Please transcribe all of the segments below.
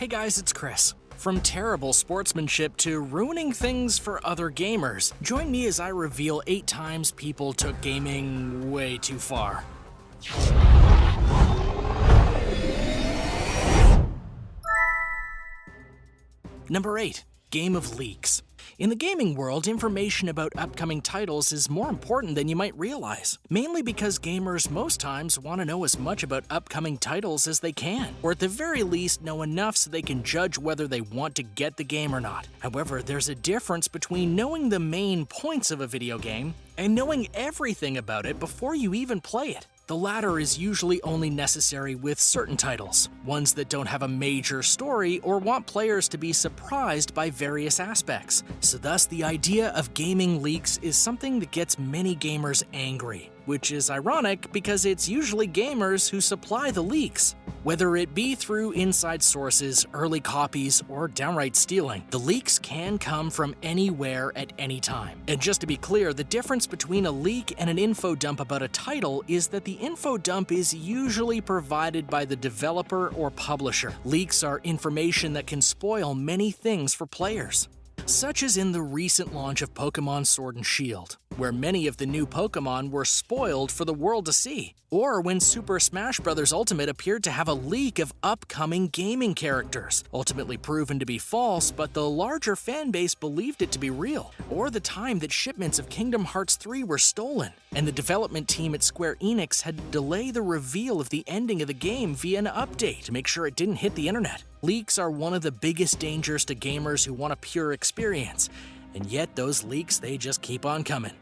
Hey guys, it's Chris. From terrible sportsmanship to ruining things for other gamers, join me as I reveal 8 times people took gaming way too far. Number 8. Game of leaks. In the gaming world, information about upcoming titles is more important than you might realize, mainly because gamers most times want to know as much about upcoming titles as they can, or at the very least know enough so they can judge whether they want to get the game or not. However, there's a difference between knowing the main points of a video game and knowing everything about it before you even play it. The latter is usually only necessary with certain titles, ones that don't have a major story or want players to be surprised by various aspects. So thus, the idea of gaming leaks is something that gets many gamers angry, which is ironic because it's usually gamers who supply the leaks. Whether it be through inside sources, early copies, or downright stealing, the leaks can come from anywhere at any time. And just to be clear, the difference between a leak and an info dump about a title is that the info dump is usually provided by the developer or publisher. Leaks are information that can spoil many things for players, such as in the recent launch of Pokemon Sword and Shield, where many of the new Pokemon were spoiled for the world to see, or when Super Smash Bros. Ultimate appeared to have a leak of upcoming gaming characters, ultimately proven to be false, but the larger fanbase believed it to be real, or the time that shipments of Kingdom Hearts 3 were stolen, and the development team at Square Enix had to delay the reveal of the ending of the game via an update to make sure it didn't hit the internet. Leaks are one of the biggest dangers to gamers who want a pure experience, and yet those leaks, they just keep on coming.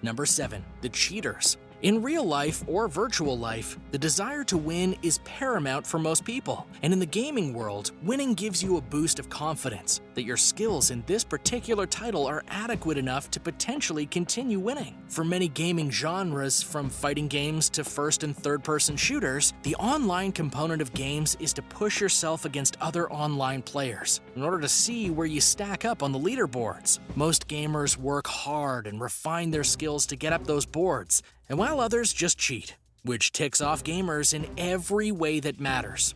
Number 7. The cheaters. In real life or virtual life, the desire to win is paramount for most people. And in the gaming world, winning gives you a boost of confidence that your skills in this particular title are adequate enough to potentially continue winning. For many gaming genres, from fighting games to first and third-person shooters, the online component of games is to push yourself against other online players in order to see where you stack up on the leaderboards. Most gamers work hard and refine their skills to get up those boards, and while others just cheat, which ticks off gamers in every way that matters.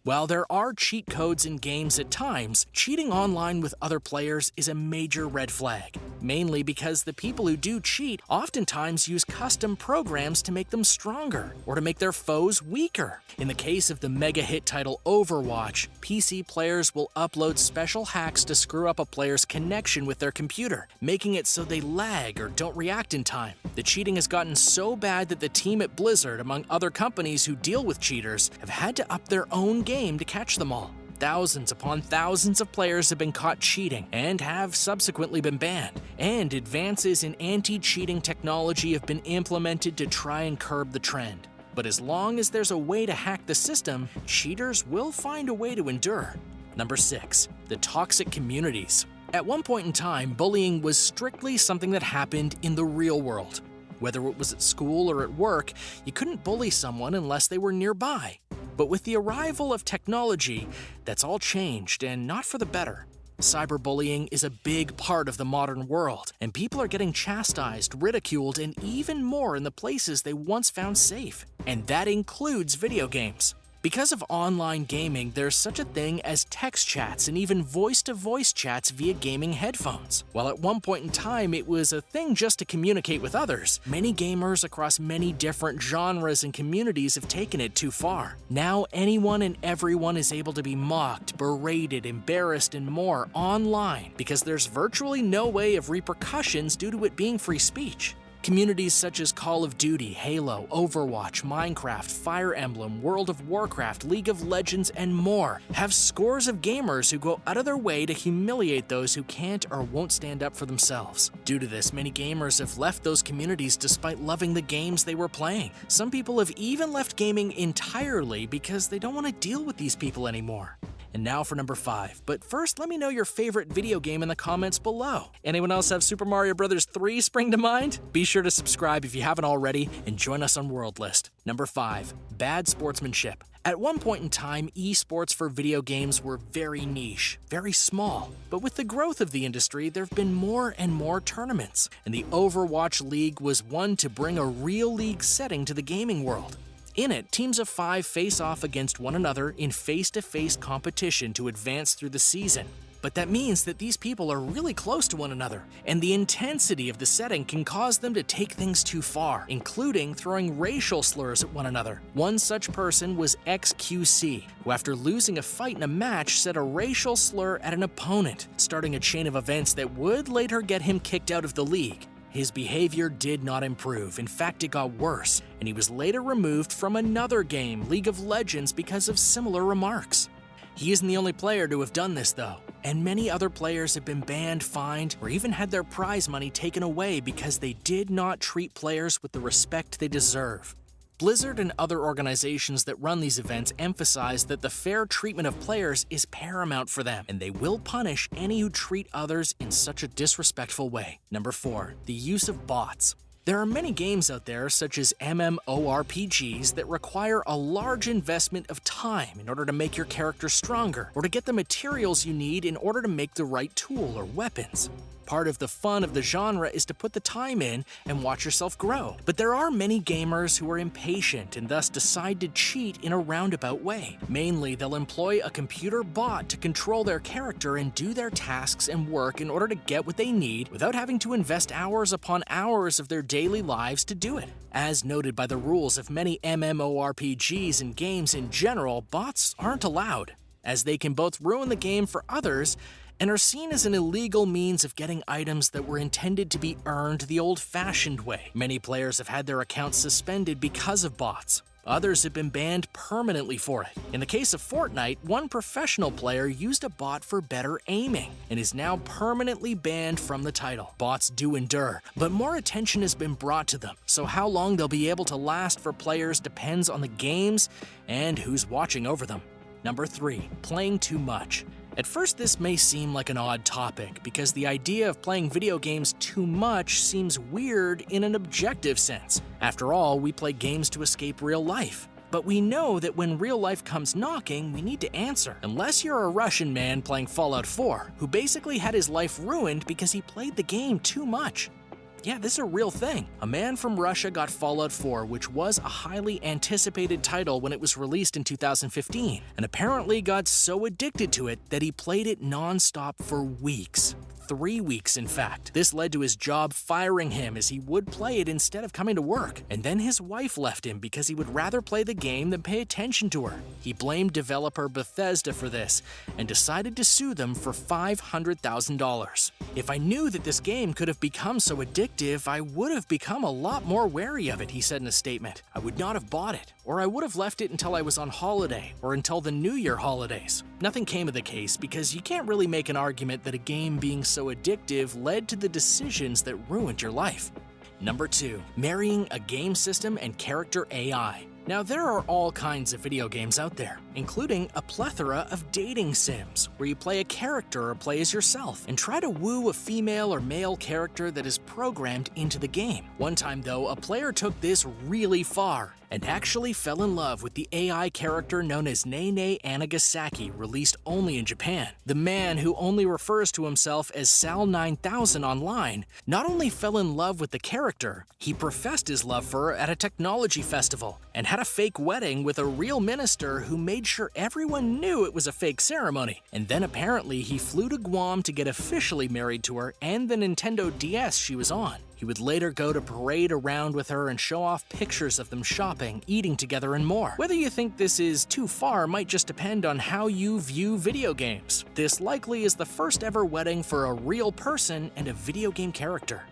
While there are cheat codes in games at times, cheating online with other players is a major red flag, mainly because the people who do cheat oftentimes use custom programs to make them stronger or to make their foes weaker. In the case of the mega hit title Overwatch, PC players will upload special hacks to screw up a player's connection with their computer, making it so they lag or don't react in time. The cheating has gotten so bad that the team at Blizzard, among other companies who deal with cheaters, have had to up their own game to catch them all. Thousands upon thousands of players have been caught cheating and have subsequently been banned, and advances in anti-cheating technology have been implemented to try and curb the trend. But as long as there's a way to hack the system, cheaters will find a way to endure. Number 6. The toxic communities. At one point in time, bullying was strictly something that happened in the real world. Whether it was at school or at work, you couldn't bully someone unless they were nearby. But with the arrival of technology, that's all changed, and not for the better. Cyberbullying is a big part of the modern world, and people are getting chastised, ridiculed, and even more in the places they once found safe. And that includes video games. Because of online gaming, there's such a thing as text chats and even voice-to-voice chats via gaming headphones. While at one point in time it was a thing just to communicate with others, many gamers across many different genres and communities have taken it too far. Now anyone and everyone is able to be mocked, berated, embarrassed, and more online because there's virtually no way of repercussions due to it being free speech. Communities such as Call of Duty, Halo, Overwatch, Minecraft, Fire Emblem, World of Warcraft, League of Legends, and more have scores of gamers who go out of their way to humiliate those who can't or won't stand up for themselves. Due to this, many gamers have left those communities despite loving the games they were playing. Some people have even left gaming entirely because they don't want to deal with these people anymore. And now for number 5. But first, let me know your favorite video game in the comments below. Anyone else have Super Mario Bros. 3 spring to mind? Be sure to subscribe if you haven't already and join us on World List. Number 5. Bad sportsmanship. At one point in time, esports for video games were very niche, very small. But with the growth of the industry, there have been more and more tournaments. And the Overwatch League was one to bring a real league setting to the gaming world. In it, teams of 5 face off against one another in face-to-face competition to advance through the season. But that means that these people are really close to one another, and the intensity of the setting can cause them to take things too far, including throwing racial slurs at one another. One such person was XQC, who after losing a fight in a match said a racial slur at an opponent, starting a chain of events that would later get him kicked out of the league. His behavior did not improve, in fact it got worse, and he was later removed from another game, League of Legends, because of similar remarks. He isn't the only player to have done this though, and many other players have been banned, fined, or even had their prize money taken away because they did not treat players with the respect they deserve. Blizzard and other organizations that run these events emphasize that the fair treatment of players is paramount for them, and they will punish any who treat others in such a disrespectful way. Number 4. The use of bots. There are many games out there, such as MMORPGs, that require a large investment of time in order to make your character stronger, or to get the materials you need in order to make the right tool or weapons. Part of the fun of the genre is to put the time in and watch yourself grow. But there are many gamers who are impatient and thus decide to cheat in a roundabout way. Mainly, they'll employ a computer bot to control their character and do their tasks and work in order to get what they need without having to invest hours upon hours of their daily lives to do it. As noted by the rules of many MMORPGs and games in general, bots aren't allowed, as they can both ruin the game for others and are seen as an illegal means of getting items that were intended to be earned the old-fashioned way. Many players have had their accounts suspended because of bots. Others have been banned permanently for it. In the case of Fortnite, one professional player used a bot for better aiming and is now permanently banned from the title. Bots do endure, but more attention has been brought to them, so how long they'll be able to last for players depends on the games and who's watching over them. Number 3. Playing too much. At first, this may seem like an odd topic because the idea of playing video games too much seems weird in an objective sense. After all, we play games to escape real life. But we know that when real life comes knocking, we need to answer. Unless you're a Russian man playing Fallout 4, who basically had his life ruined because he played the game too much. Yeah, this is a real thing. A man from Russia got Fallout 4, which was a highly anticipated title when it was released in 2015, and apparently got so addicted to it that he played it non-stop for weeks. 3 weeks, in fact. This led to his job firing him as he would play it instead of coming to work. And then his wife left him because he would rather play the game than pay attention to her. He blamed developer Bethesda for this and decided to sue them for $500,000. If I knew that this game could have become so addictive, I would have become a lot more wary of it, he said in a statement. I would not have bought it, or I would have left it until I was on holiday or until the New Year holidays. Nothing came of the case because you can't really make an argument that a game being so addictive led to the decisions that ruined your life. Number 2. Marrying a game system and character AI. Now, there are all kinds of video games out there, including a plethora of dating sims, where you play a character or play as yourself, and try to woo a female or male character that is programmed into the game. One time, though, a player took this really far and actually fell in love with the AI character known as Nene Anegasaki, released only in Japan. The man, who only refers to himself as Sal9000 online, not only fell in love with the character, he professed his love for her at a technology festival and had a fake wedding with a real minister who made sure everyone knew it was a fake ceremony. And then apparently he flew to Guam to get officially married to her and the Nintendo DS she was on. He would later go to parade around with her and show off pictures of them shopping, eating together, and more. Whether you think this is too far might just depend on how you view video games. This likely is the first ever wedding for a real person and a video game character.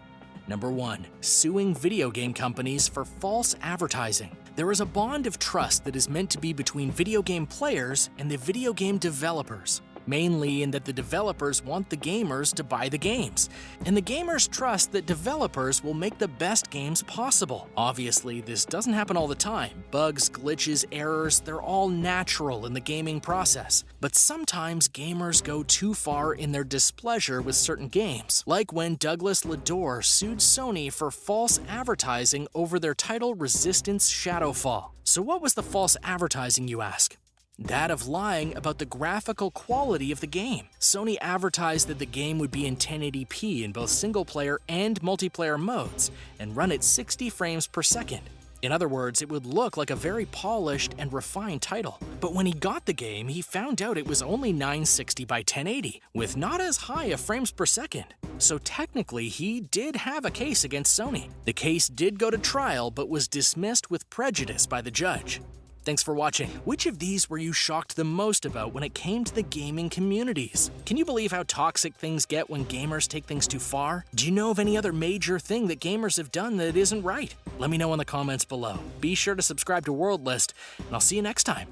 Number 1. Suing video game companies for false advertising. There is a bond of trust that is meant to be between video game players and the video game developers. Mainly in that the developers want the gamers to buy the games, and the gamers trust that developers will make the best games possible. Obviously, this doesn't happen all the time. Bugs, glitches, errors, they're all natural in the gaming process. But sometimes gamers go too far in their displeasure with certain games, like when Douglas Ladore sued Sony for false advertising over their title Resistance Shadowfall. So what was the false advertising, you ask? That of lying about the graphical quality of the game. Sony advertised that the game would be in 1080p in both single-player and multiplayer modes and run at 60 frames per second. In other words, it would look like a very polished and refined title. But when he got the game, he found out it was only 960 by 1080, with not as high a frames per second. So technically, he did have a case against Sony. The case did go to trial, but was dismissed with prejudice by the judge. Thanks for watching. Which of these were you shocked the most about when it came to the gaming communities? Can you believe how toxic things get when gamers take things too far? Do you know of any other major thing that gamers have done that isn't right? Let me know in the comments below. Be sure to subscribe to World List, and I'll see you next time.